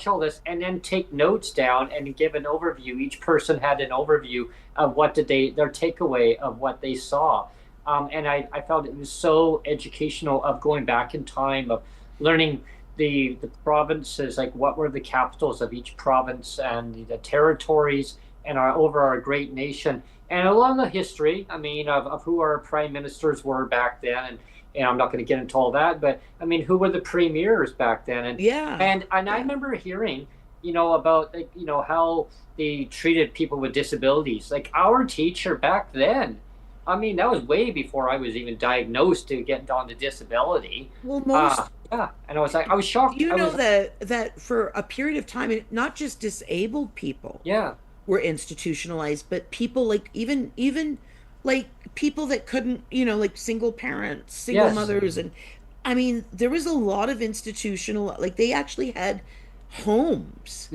all this and then take notes down and give an overview. Each person had an overview of their takeaway of what they saw. And I felt it was so educational of going back in time, of learning the provinces, like what were the capitals of each province and the territories and our great nation. And along the history, I mean, of who our prime ministers were back then, and I'm not going to get into all that, but I mean, who were the premiers back then? And Yeah. and and I Yeah. remember hearing, about like, how they treated people with disabilities. Like our teacher back then, I mean, that was way before I was even diagnosed to get onto disability. Well, most Yeah, and I was shocked. you I know was, that for a period of time, not just disabled people yeah, were institutionalized, but people like even like people that couldn't, like single parents, single yes, mothers, and I mean, there was a lot of institutional, like they actually had homes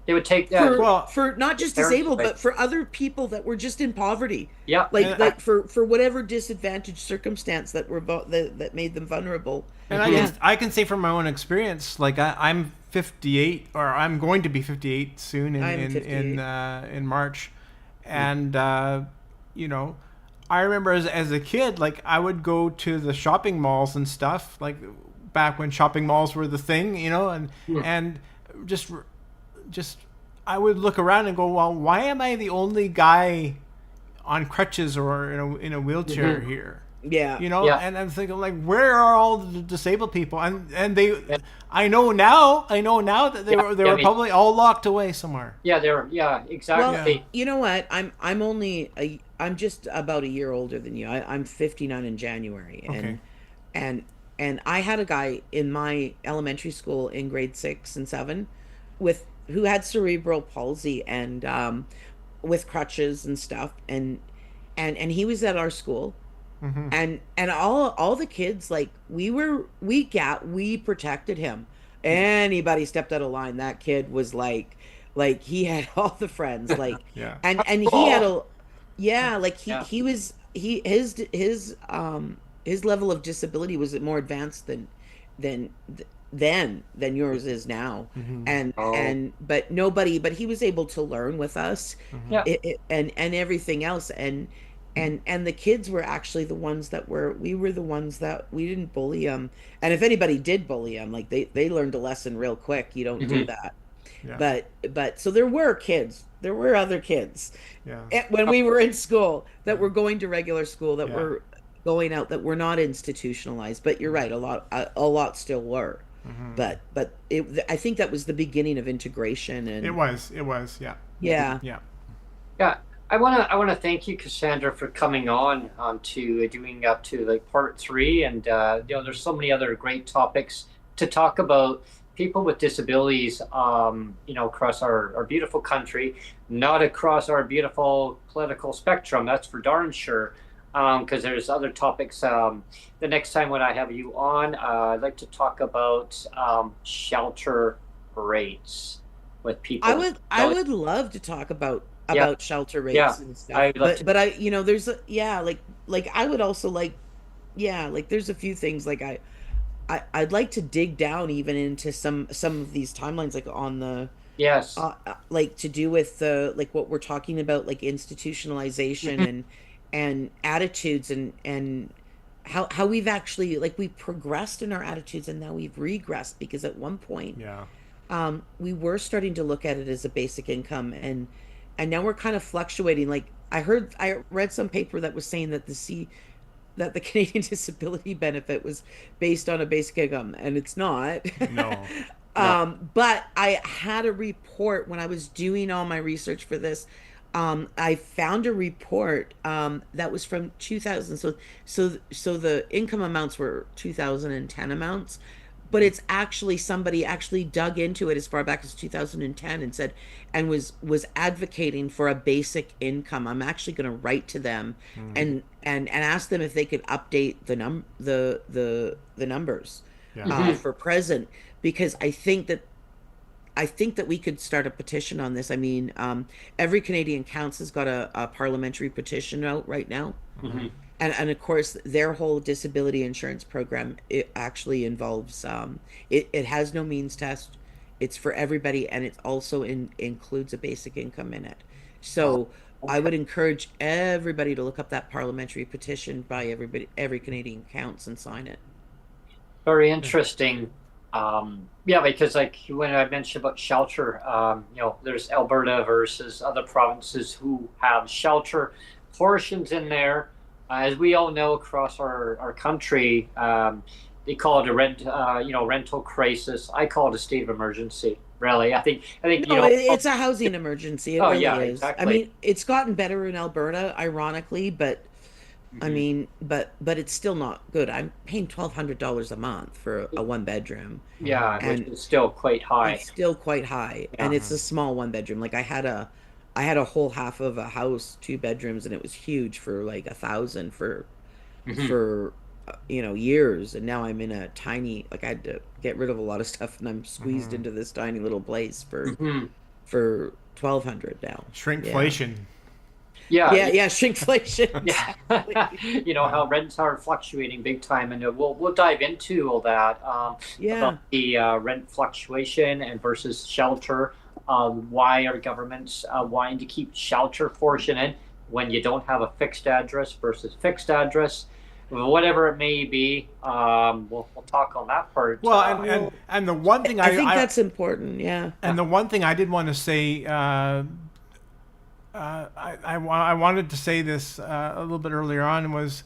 they would take Well, for not just parents disabled, away. but for other people that were just in poverty, Yeah, like and like for whatever disadvantaged circumstance that made them vulnerable. and mhm, Yeah, I can say from my own experience, like I'm 58, or I'm going to be 58 soon I'm 58. in March, and you know, I remember as a kid, like I would go to the shopping malls and stuff, like back when shopping malls were the thing, and just just I would look around and go, well, why am I the only guy on crutches or in a wheelchair mhm, here? yeah, yeah, And I'm thinking, like, where are all the disabled people? And they, yeah, I know now that they yeah, were they yeah, were probably all locked away somewhere. yeah, well, Yeah. exactly. you know what, I'm just about a year older than you. I'm 59 in January, Okay. and and I had a guy in my elementary school in grade 6 and 7 with who had cerebral palsy and with crutches and stuff, and he was at our school, Mm-hmm. and all the kids, like, we protected him. Anybody stepped out of line, that kid was like he had all the friends, like, Yeah. and he had a, yeah, like Yeah. he was he his level of disability was more advanced than than yours is now. Mm-hmm. Oh. But he was able to learn with us, Mm-hmm. Yeah. and everything else, and the kids were actually the ones that we were the ones that we didn't bully them. And if anybody did bully them, like, they learned a lesson real quick. You don't do Mhm. that. Yeah. But so there were other kids Yeah. when we were in school that were going to regular school, that Yeah. were going out, that were not institutionalized. But you're right, a lot still were. Mm-hmm. I think that was the beginning of integration. It And was. It was. Yeah. yeah, Yeah. Yeah. I wanna thank you, Cassandra, for coming on to doing up to like part 3, and there's so many other great topics to talk about. People with disabilities, across our beautiful country, not across our beautiful political spectrum. That's for darn sure. Because there's other topics. The next time when I have you on, I'd like to talk about shelter rates with people. I would love to talk Yeah, about shelter yeah. rates and stuff. I'd love to. But I, there's like I would also like, yeah, like, there's a few things, like, I'd like to dig down even into some of these timelines, like on the Yes. like, to do with the, like, what we're talking about, like institutionalization and attitudes, and how we've actually, like, we progressed in our attitudes, and now we've regressed, because at one point Yeah. we were starting to look at it as a basic income, and now we're kind of fluctuating. Like, I read some paper that was saying that that the Canadian disability benefit was based on a basic income, and it's not. No. No. But I had a report when I was doing all my research for this. I found a report that was from 2000. So the income amounts were 2010 amounts, but it's actually, somebody actually dug into it as far back as 2010 and said, and was advocating for a basic income. I'm actually going to write to them and ask them if they could update the numbers Yeah. for present, because I think that we could start a petition on this. I mean, every Canadian Counts has got a parliamentary petition out right now. Mhm. And of course, their whole disability insurance program, it actually involves, it has no means test. It's for everybody, and it also includes a basic income in it. So I would encourage everybody to look up that parliamentary petition by every Canadian Counts, and sign it. Very interesting. Yeah, because like when I mentioned about shelter, there's Alberta versus other provinces who have shelter portions in there. As we all know, across our country, they call it a rental crisis. I call it a state of emergency. Really, I think No, it's a housing emergency. It Oh really yeah, is. I exactly. mean, it's gotten better in Alberta, ironically, but I Mhm. mean, but it's still not good. I'm paying $1,200 a month for a one bedroom, Yeah, which and is still quite high. it's still quite high. And Yeah. it's a small one bedroom. Like, I had a whole half of a house, 2 bedrooms, and it was huge for like 1,000 Mhm. for years. And now I'm in a tiny, like, I had to get rid of a lot of stuff, and I'm squeezed Mm-hmm. into this tiny little place Mhm. for 1,200 now. Yeah. Shrinkflation. Yeah. Yeah, shrinkflation. Yeah, Exactly. how rents are fluctuating big time, and we'll dive into all that Yeah. about the rent fluctuation and versus shelter. Why are governments wanting to keep shelter portion in when you don't have a fixed address versus fixed address, whatever it may be. We'll talk on that part. Well, and the one thing I think that's important. Yeah. and the one thing I did want to say, I wanted to say this a little bit earlier on, was,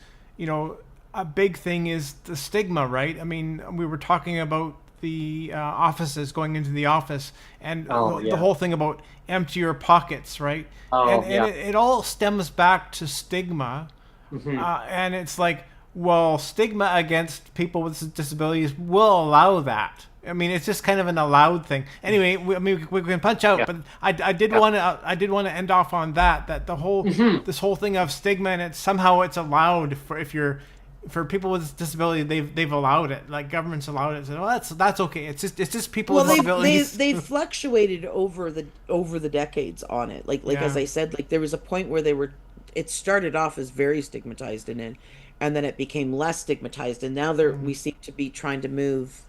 a big thing is the stigma, right? I mean, we were talking about the offices, going into the office, and the whole thing about empty your pockets, right? Oh, and it all stems back to stigma. Mhm. And it's like, well, stigma against people with disabilities will allow that. I mean, it's just kind of an allowed thing. Anyway, we can punch out, but I did want to end off on that the whole this whole thing of stigma, and somehow it's allowed for people with disability. They've allowed it, like government's allowed it. So that's okay. It's just people with disabilities. They fluctuated over the decades on it. Like as I said, like there was a point where it started off as very stigmatized, and then it became less stigmatized, and now we seem to be trying to move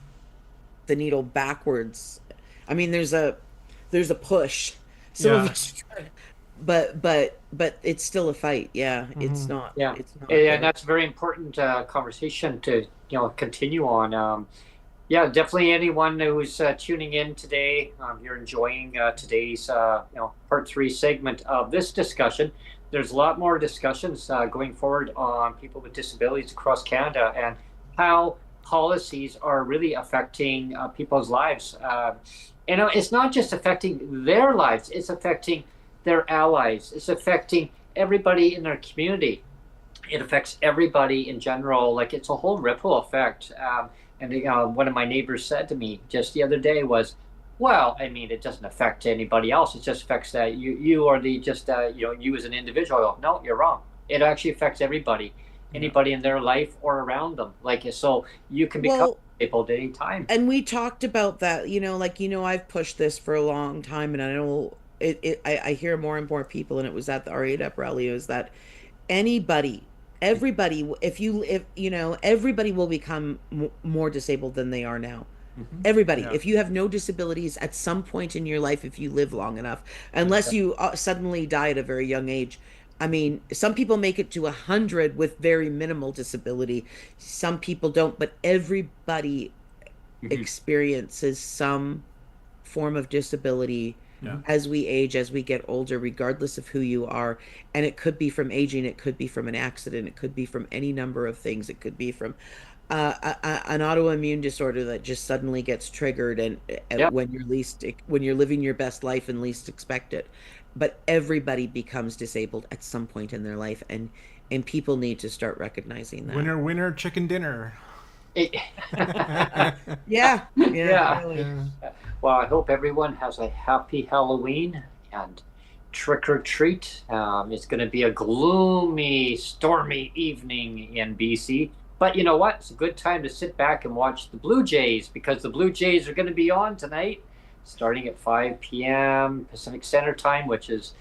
the needle backwards. I mean, there's a push. But it's still a fight. Yeah, it's not. Yeah, it's not. And that's a very important conversation to continue on. Yeah, definitely. Anyone who's tuning in today, you're enjoying today's part 3 segment of this discussion. There's a lot more discussions going forward on people with disabilities across Canada and how policies are really affecting people's lives. It's not just affecting their lives, it's affecting their allies. It's affecting everybody in their community. It affects everybody in general. Like, it's a whole ripple effect. And one of my neighbors said to me just the other day was, well, I mean, it doesn't affect anybody else. It just affects you or you as an individual. No, you're wrong. It actually affects everybody. Anybody in their life or around them. So you can become disabled at any time. And we talked about that, I've pushed this for a long time, and I know I hear more and more people, and it was at the R8UP rally, is that everybody will become more disabled than they are now. Everybody. If you have no disabilities at some point in your life, if you live long enough, unless you suddenly die at a very young age. I mean, some people make it to 100 with very minimal disability. Some people don't, but everybody experiences some form of disability as we age, as we get older, regardless of who you are. And it could be from aging, it could be from an accident, it could be from any number of things. It could be from an autoimmune disorder that just suddenly gets triggered, and when you're living your best life and least expect it. But everybody becomes disabled at some point in their life, and people need to start recognizing that. Winner, chicken dinner. Yeah. Really. Well, I hope everyone has a happy Halloween and trick or treat. It's going to be a gloomy, stormy evening in BC. But you know what? It's a good time to sit back and watch the Blue Jays, because the Blue Jays are going to be on tonight, starting at 5 p.m. Pacific Standard Time, which is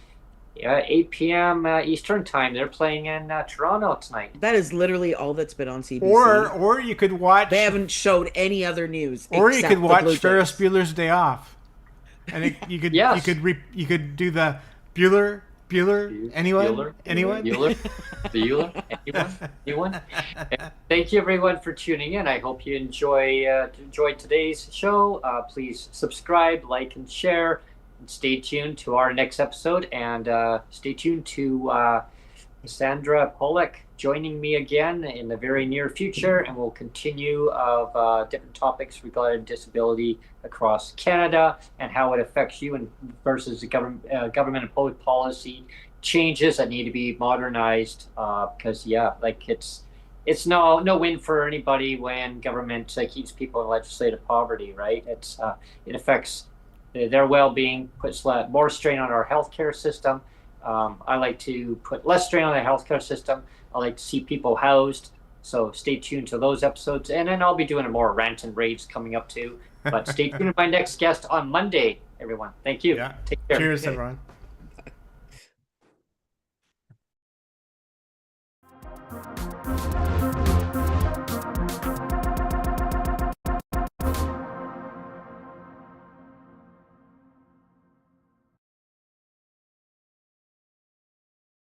8 p.m. Eastern Time. They're playing in Toronto tonight. That is literally all that's been on CBC. Or you could watch... They haven't showed any other news. Or you could watch Ferris Bueller's Day Off. And you could you could do the Bueller, anyone? Anyone? Thank you, everyone, for tuning in. I hope you enjoyed today's show. Please subscribe, like, and share. And stay tuned to our next episode, and stay tuned to Cassandra Pollock joining me again in the very near future, and we'll continue of different topics regarding disability across Canada and how it affects you, and versus the government and public policy changes that need to be modernized. Because it's no win for anybody when government keeps people in legislative poverty, right? It affects their well-being, puts more strain on our healthcare system. I like to put less strain on the healthcare system. I like to see people housed. So stay tuned to those episodes. And then I'll be doing a more rant and raves coming up too. But stay tuned to my next guest on Monday, everyone. Thank you. Yeah. Take care. Cheers, everyone.